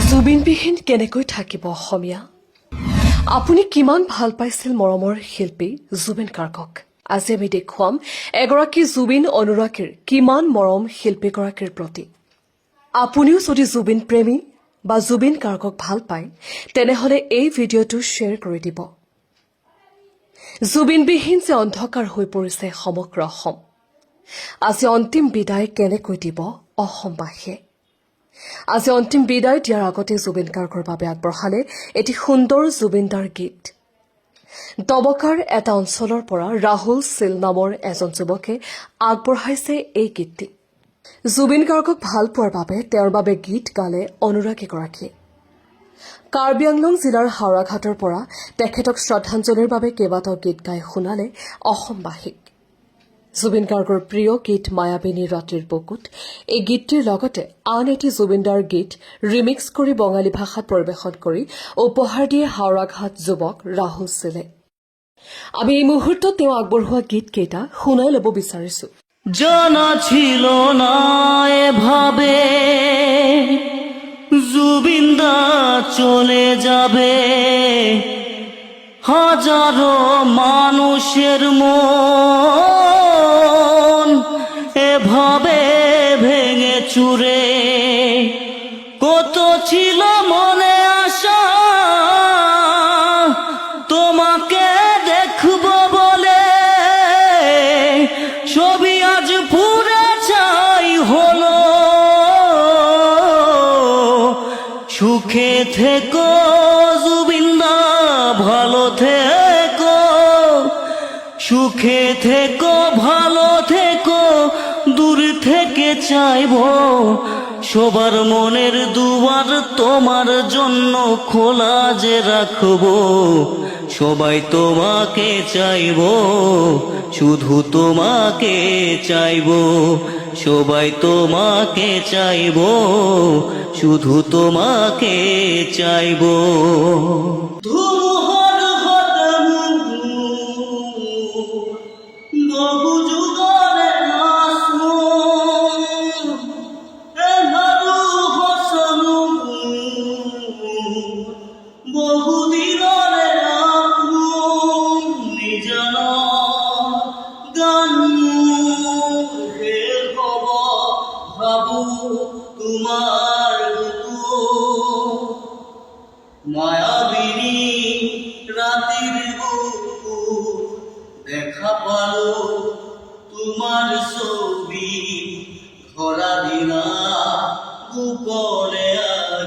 জুবিনবিহীন কেনেকৈ থাকিব অসমীয়া আপুনি কিমান ভাল পাইছিল মৰমৰ শিল্পী জুবিন গাৰ্গক আজি আমি দেখুৱাম এগৰাকী জুবিন অনুৰাগীৰ কিমান মৰম শিল্পীগৰাকীৰ প্ৰতি আপুনিও যদি জুবিন প্ৰেমী বা জুবিন গাৰ্গক ভাল পায় তেনেহলে এই ভিডিঅটো শ্বেয়াৰ কৰি দিব জুবিনবিহীন যে অন্ধকাৰ হৈ পৰিছে সমগ্ৰ অসম আজি অন্তিম বিদায় কেনেকৈ দিব অসমবাসীয়ে আজি অন্তিম বিদায় দিয়াৰ আগতে জুবিন গাৰ্গৰ বাবে আগবঢ়ালে এটি সুন্দৰ জুবিনদাৰ গীত দবকাৰ এটা অঞ্চলৰ পৰা ৰাহুল সিল নামৰ এজন যুৱকে আগবঢ়াইছে এই গীতটি জুবিন গাৰ্গক ভাল পোৱাৰ বাবে তেওঁৰ বাবে গীত গালে অনুৰাগীগৰাকীয়ে কাৰ্বি আংলং জিলাৰ হাওৰাঘাটৰ পৰা তেখেতক শ্ৰদ্ধাঞ্জলিৰ বাবে কেইবাটাও গীত গাই শুনালে অসমবাসীক জুবিন গাৰ্গৰ প্ৰিয় গীত মায়াবিনী ৰাতিৰ বুকুত এই গীতটিৰ লগতে আন এটি জুবিনদাৰ গীত ৰিমিক্স কৰি বঙালী ভাষাত পৰিৱেশন কৰি উপহাৰ দিয়ে হাওৰাঘাট যুৱক ৰাহুল সিলে আমি এই মুহূৰ্তত তেওঁ আগবঢ়োৱা গীতকেইটা শুনাই ল'ব বিচাৰিছো জানা ছিল না এভাবে জুবিনদা চলে যাবে হাজারো মানুষের মন এভাবে ভেঙে চুরে কত ছিল মনে আশা তোমাকে দেখবো বলে ছবি আজ পুরে চাই হলো সুখে থেকো জুবিনদা ভালো থেকো সুখে থেকো ভালো থেকো দূর থেকে চাইবো সবার মনের দুয়ার তোমার জন্য খোলা যে রাখবো সবাই তোমাকে চাইবো শুধু তোমাকে চাইবো সবাই তোমাকে চাইবো শুধু তোমাকে চাইবো